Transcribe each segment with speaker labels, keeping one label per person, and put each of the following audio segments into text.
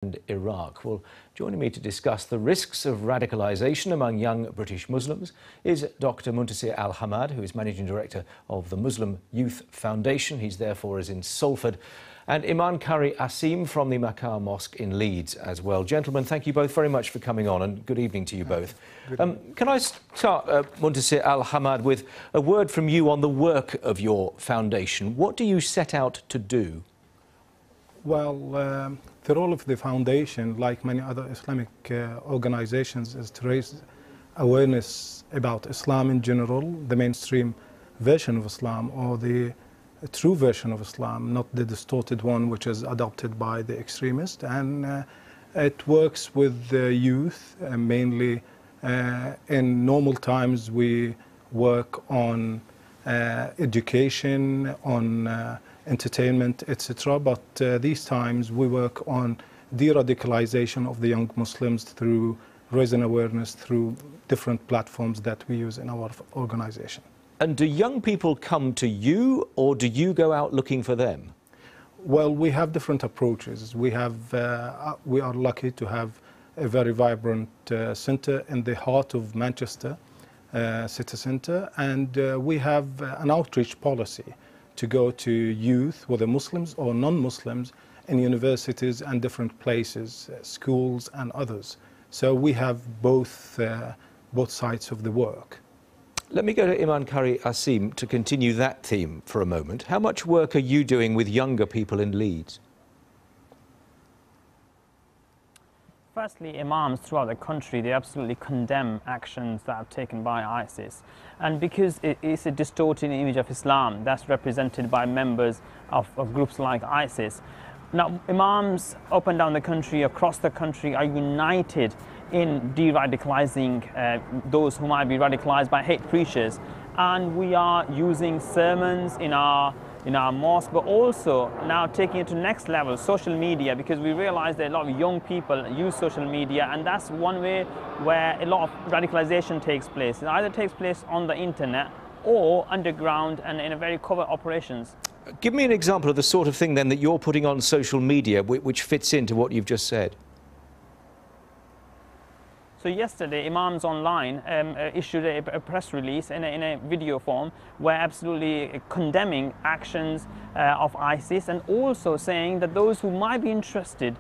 Speaker 1: and Iraq. Well, joining me to discuss the risks of radicalisation among young British Muslims is Dr. Muntasir Hamad, who is Managing Director of the Muslim Youth Foundation. He's therefore is in Salford. And Imam Kari Asim from the Makkah Mosque in Leeds as well. Gentlemen, thank you both very much for coming on, and good evening to you both. Can I start, Muntasir Hamad, with a word from you on the work of your foundation? What do you set out to do?
Speaker 2: Well, the role of the foundation, like many other Islamic organizations, is to raise awareness about Islam in general, the mainstream version of Islam, or the true version of Islam, not the distorted one which is adopted by the extremists. And it works with the youth, mainly. In normal times we work on education, on entertainment, etc. But these times we work on de-radicalization of the young Muslims through raising awareness through different platforms that we use in our organization.
Speaker 1: And do young people come to you, or do you go out looking for them?
Speaker 2: Well, we have different approaches. We are lucky to have a very vibrant centre in the heart of Manchester city centre, and we have an outreach policy to go to youth, whether Muslims or non-Muslims, in universities and different places, schools and others. So we have both sides of the work.
Speaker 1: Let me go to Imam Kari Asim to continue that theme for a moment. How much work are you doing with younger people in Leeds?
Speaker 3: Firstly, imams throughout the country, they absolutely condemn actions that are taken by ISIS. And because it is a distorted image of Islam that's represented by members of groups like ISIS. Now, imams up and down the country, across the country, are united in de-radicalizing those who might be radicalized by hate preachers. And we are using sermons in our mosque, but also now taking it to the next level, social media, because we realize that a lot of young people use social media, and that's one way where a lot of radicalization takes place. It either takes place on the internet or underground and in a very covert operations.
Speaker 1: Give me an example of the sort of thing then that you're putting on social media which fits into what you've just said.
Speaker 3: So yesterday, Imams Online issued a press release in a video form where absolutely condemning actions of ISIS, and also saying that those who might be interested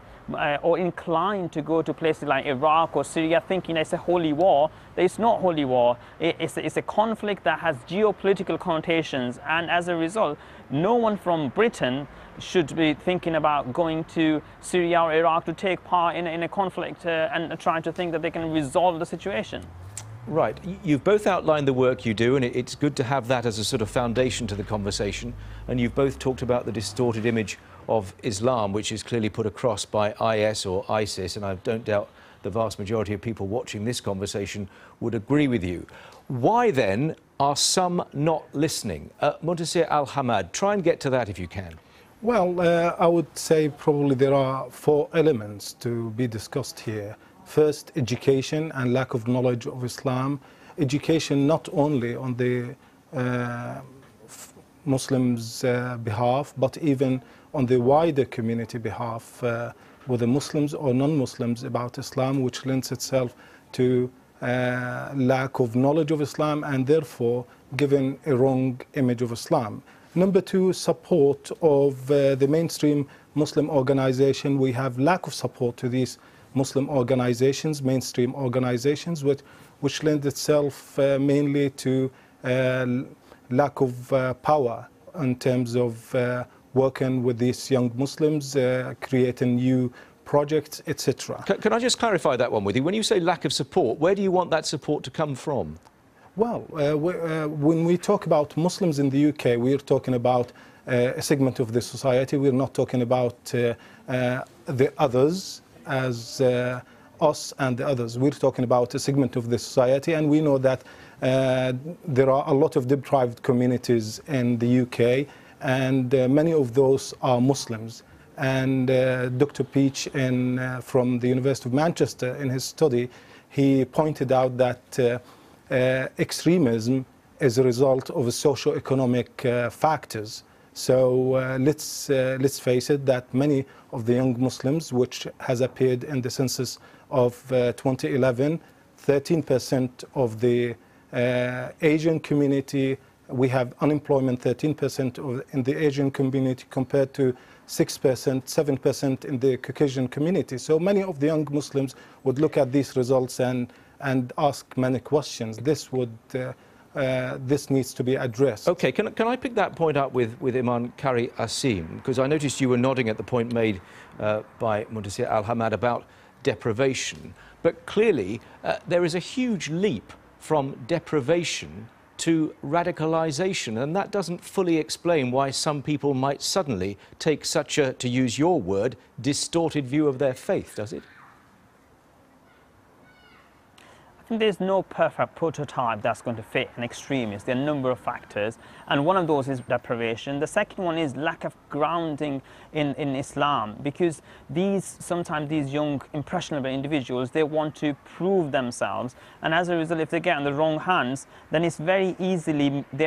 Speaker 3: or inclined to go to places like Iraq or Syria thinking it's a holy war, it's not holy war. It's a conflict that has geopolitical connotations, and as a result, no one from Britain should be thinking about going to Syria or Iraq to take part in a conflict and trying to think that they can resolve the situation.
Speaker 1: Right. You've both outlined the work you do, and it's good to have that as a sort of foundation to the conversation. And you've both talked about the distorted image of Islam, which is clearly put across by IS or ISIS, and I don't doubt the vast majority of people watching this conversation would agree with you. Why then are some not listening? Muntasir Hamad, try and get to that if you can.
Speaker 2: Well, I would say probably there are 4 elements to be discussed here. First, education and lack of knowledge of Islam. Education not only on the Muslims' behalf, but even on the wider community behalf, whether Muslims or non-Muslims, about Islam, which lends itself to lack of knowledge of Islam and therefore giving a wrong image of Islam. Number 2, support of the mainstream Muslim organization. We have lack of support to these Muslim organizations, mainstream organizations, which lend itself mainly to lack of power in terms of working with these young Muslims, creating new projects, etc.
Speaker 1: Can I just clarify that one with you? When you say lack of support, where do you want that support to come from?
Speaker 2: Well, when we talk about Muslims in the UK, we're talking about a segment of the society. We're not talking about the others as us and the others. We're talking about a segment of the society, and we know that there are a lot of deprived communities in the UK, and many of those are Muslims. And Dr. Peach from the University of Manchester, in his study, he pointed out that extremism is a result of socio-economic factors. So let's face it that many of the young Muslims, which has appeared in the census of 2011, 13% of the Asian community, we have unemployment 13% in the Asian community compared to 6%, 7% in the Caucasian community. So many of the young Muslims would look at these results and ask many questions. This needs to be addressed.
Speaker 1: Okay, can I pick that point up with Iman Kari Asim? Because I noticed you were nodding at the point made by Muntasir Hamad about deprivation. But clearly, there is a huge leap from deprivation to radicalization, and that doesn't fully explain why some people might suddenly take such a, to use your word, distorted view of their faith, does it?
Speaker 3: There's no perfect prototype that's going to fit an extremist. There are a number of factors, and one of those is deprivation. The second one is lack of grounding in Islam, because sometimes these young impressionable individuals, they want to prove themselves, and as a result, if they get in the wrong hands, then they are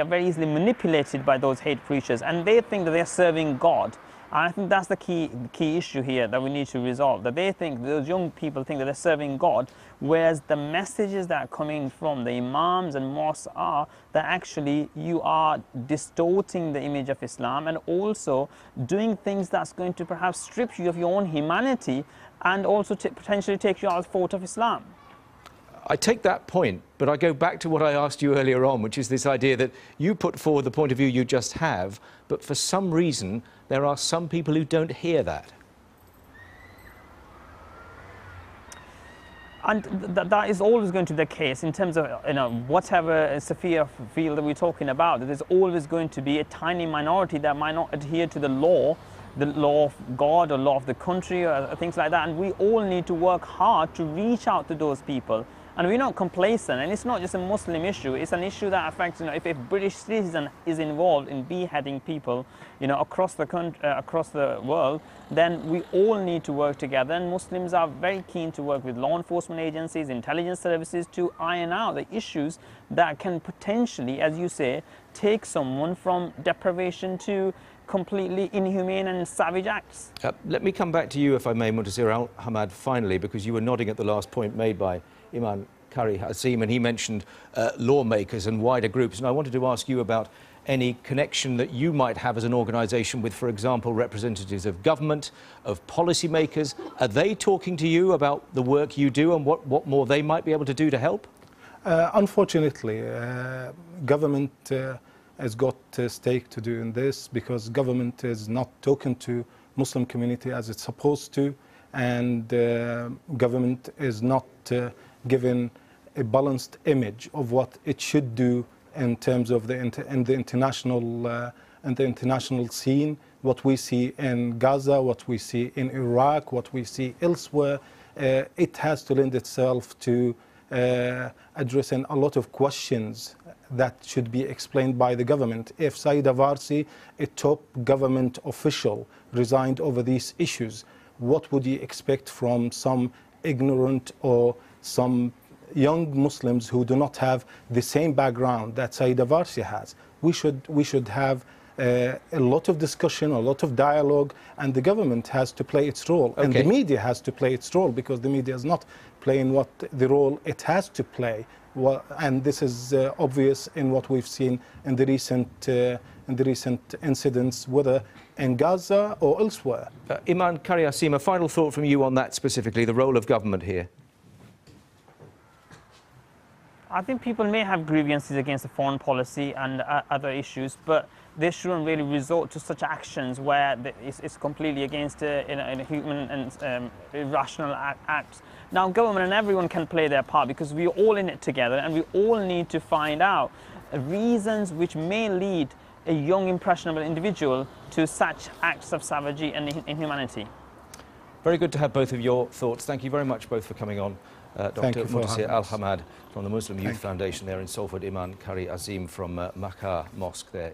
Speaker 3: very easily manipulated by those hate preachers, and they think that they're serving God. And I think that's the key issue here that we need to resolve, that those young people think that they're serving God, whereas the messages that are coming from the imams and mosques are that actually you are distorting the image of Islam and also doing things that's going to perhaps strip you of your own humanity and also potentially take you out of the fold of Islam.
Speaker 1: I take that point, but I go back to what I asked you earlier on, which is this idea that you put forward the point of view you just have, but for some reason there are some people who don't hear that.
Speaker 3: And that is always going to be the case in terms of whatever sphere of field that we're talking about. There's always going to be a tiny minority that might not adhere to the law of God or law of the country or things like that. And we all need to work hard to reach out to those people. And we're not complacent, and it's not just a Muslim issue, it's an issue that affects, if a British citizen is involved in beheading people, across the country, across the world, then we all need to work together, and Muslims are very keen to work with law enforcement agencies, intelligence services, to iron out the issues that can potentially, as you say, take someone from deprivation to completely inhumane and savage acts.
Speaker 1: Let me come back to you, if I may, Muntasir Hamad, finally, because you were nodding at the last point made by Iman Kari Asim, and he mentioned lawmakers and wider groups. And I wanted to ask you about any connection that you might have as an organisation with, for example, representatives of government, of policymakers. Are they talking to you about the work you do and what more they might be able to do to help?
Speaker 2: Unfortunately, government has got a stake to do in this, because government is not talking to Muslim community as it's supposed to, and government is not given a balanced image of what it should do in terms of the international scene. What we see in Gaza, what we see in Iraq, what we see elsewhere, it has to lend itself to addressing a lot of questions that should be explained by the government. If Saida Varsi, a top government official, resigned over these issues, what would you expect from some ignorant or some young Muslims who do not have the same background that Saida Varsi has? We should have a lot of discussion, a lot of dialogue, and the government has to play its role. Okay. And the media has to play its role, because the media is not playing the role it has to play. And this is obvious in what we've seen in the recent incidents, whether in Gaza or elsewhere.
Speaker 1: Iman Kari Asim, a final thought from you on that specifically, the role of government here.
Speaker 3: I think people may have grievances against the foreign policy and other issues, but they shouldn't really resort to such actions where it's completely against human and irrational acts. Now, government and everyone can play their part, because we're all in it together, and we all need to find out reasons which may lead a young, impressionable individual to such acts of savagery and inhumanity.
Speaker 1: Very good to have both of your thoughts. Thank you very much both for coming on. Dr. Muntasir Hamad from the Muslim Youth Foundation there in Salford, Iman Kari Asim from Makkah Mosque there.